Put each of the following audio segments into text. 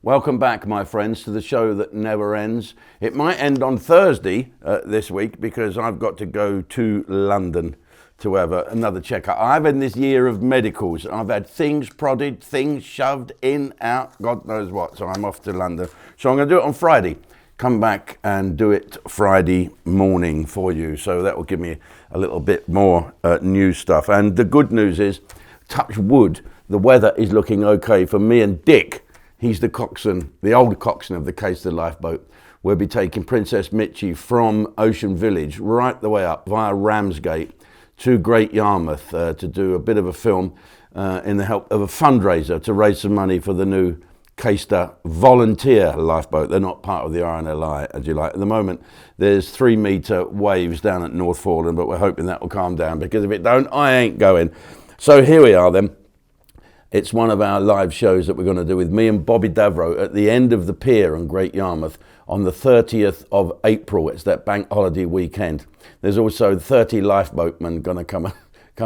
Welcome back, my friends, to the show that never ends. It might end on Thursday this week because I've got to go to London to have another checkup. I've had this year of medicals. I've had things prodded, things shoved in, out, God knows what. So I'm off to London. So I'm going to do it on Friday. Come back and do it Friday morning for you. So that will give me a little bit more new stuff. And the good news is, touch wood, the weather is looking okay for me and Dick. He's the coxswain, the old coxswain of the Caister lifeboat. We'll be taking Princess Mitchie from Ocean Village right the way up via Ramsgate to Great Yarmouth to do a bit of a film in the help of a fundraiser to raise some money for the new Caister volunteer lifeboat. They're not part of the RNLI, as you like. At the moment, there's 3-metre waves down at North Foreland, but we're hoping that will calm down because if it don't, I ain't going. So here we are then. It's one of our live shows that we're going to do with me and Bobby Davro at the end of the pier on Great Yarmouth on the 30th of April. It's that bank holiday weekend. There's also 30 lifeboatmen going to come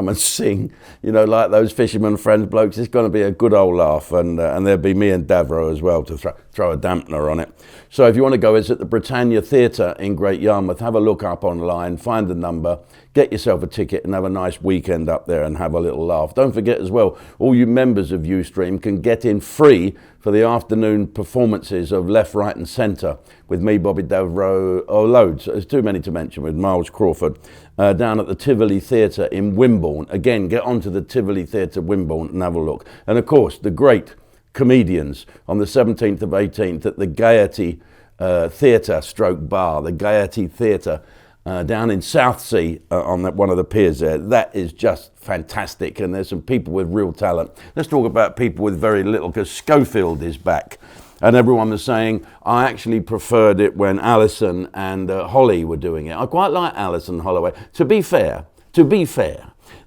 and sing, you know, like those fisherman friends blokes. It's going to be a good old laugh, and there'll be me and Davro as well to throw a dampener on it. So if you want to go, it's at the Britannia Theatre in Great Yarmouth. Have a look up online, find the number, get yourself a ticket and have a nice weekend up there and have a little laugh. Don't forget as well, all you members of Ustream can get in free for the afternoon performances of Left, Right and Centre with me, Bobby Davro, loads. There's too many to mention, with Miles Crawford, down at the Tivoli Theatre in Wimborne. Again, get onto the Tivoli Theatre Wimborne and have a look. And of course, the great comedians on the 17th of 18th at the Gaiety Theatre stroke bar, the Gaiety Theatre down in Southsea on one of the piers there. That is just fantastic, and there's some people with real talent. Let's talk about people with very little, because Schofield is back. And everyone was saying, I actually preferred it when Alison and Holly were doing it. I quite like Alison Holloway. To be fair,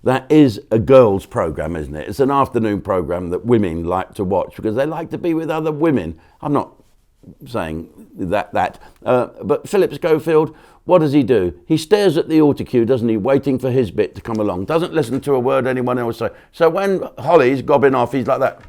that is a girls' programme, isn't it? It's an afternoon programme that women like to watch because they like to be with other women. I'm not saying that. But Philip Schofield, what does he do? He stares at the autocue, doesn't he, waiting for his bit to come along. Doesn't listen to a word anyone else say. So when Holly's gobbing off, he's like that.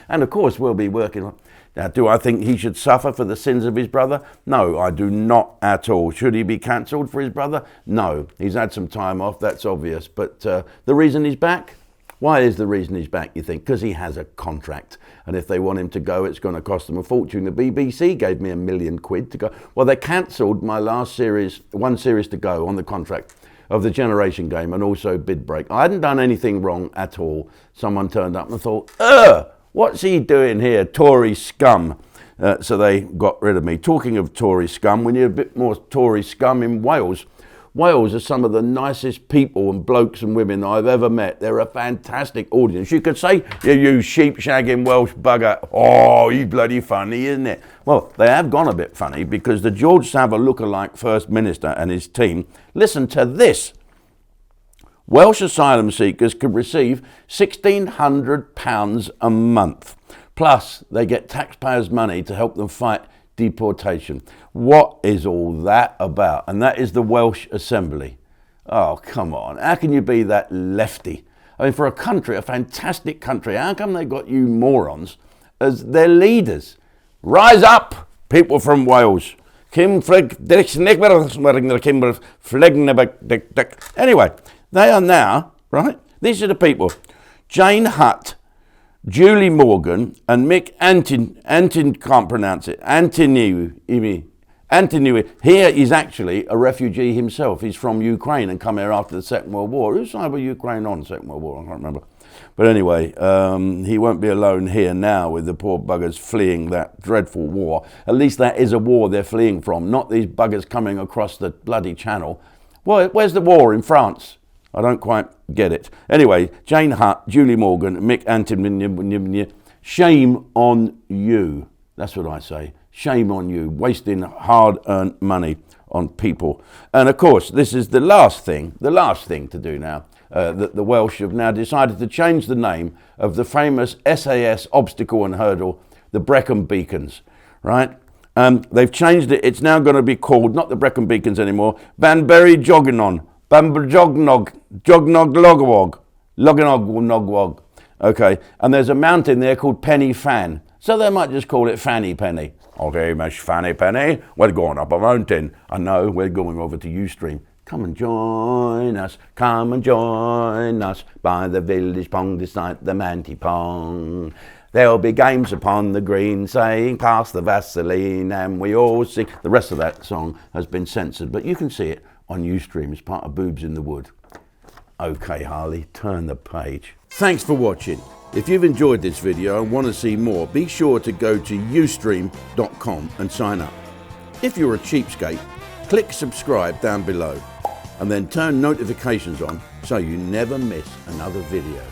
And of course, we'll be working on. Now, do I think he should suffer for the sins of his brother? No, I do not at all. Should he be cancelled for his brother? No. He's had some time off, that's obvious. But the reason he's back? Why is the reason he's back, you think? Because he has a contract. And if they want him to go, it's going to cost them a fortune. The BBC gave me £1 million to go. Well, they cancelled my last series, one series to go on the contract of the Generation Game and also Bid Break. I hadn't done anything wrong at all. Someone turned up and thought, what's he doing here, Tory scum? So they got rid of me. Talking of Tory scum, we need a bit more Tory scum in Wales. Wales are some of the nicest people and blokes and women I've ever met. They're a fantastic audience. You could say, you sheep-shagging Welsh bugger, oh, he's bloody funny, isn't it? Well, they have gone a bit funny because the George Savile lookalike First Minister and his team, listen to this. Welsh asylum seekers could receive £1,600 a month. Plus, they get taxpayers' money to help them fight deportation. What is all that about? And that is the Welsh Assembly. Oh, come on. How can you be that lefty? I mean, for a country, a fantastic country, how come they got you morons as their leaders? Rise up, people from Wales. Anyway, they are now, right? These are the people. Jane Hutt, Julie Morgan, and Mick Antin can't pronounce it. Antoniou. Here he's actually a refugee himself. He's from Ukraine and come here after the Second World War. Whose side were Ukraine on the Second World War? I can't remember. But anyway, he won't be alone here now with the poor buggers fleeing that dreadful war. At least that is a war they're fleeing from, not these buggers coming across the bloody channel. Well, where's the war? In France? I don't quite get it. Anyway, Jane Hutt, Julie Morgan, Mick Antin, shame on you. That's what I say. Shame on you, wasting hard-earned money on people. And of course, this is the last thing to do now. That the Welsh have now decided to change the name of the famous SAS obstacle and hurdle, the Brecon Beacons, right? They've changed it. It's now going to be called, not the Brecon Beacons anymore, Banbury Jogginon, Jognog Logawog. Okay, and there's a mountain there called Penny Fan. So they might just call it Fanny Penny. Okay, Miss Fanny Penny, we're going up a mountain. I know, we're going over to Ustream. Come and join us, come and join us by the village pond beside the Manty Pond. There'll be games upon the green saying pass the Vaseline and we all sing. The rest of that song has been censored, but you can see it on Ustream as part of Boobs in the Wood. Okay, Harley, turn the page. Thanks for watching. If you've enjoyed this video and want to see more, be sure to go to ustream.com and sign up. If you're a cheapskate, click subscribe down below and then turn notifications on so you never miss another video.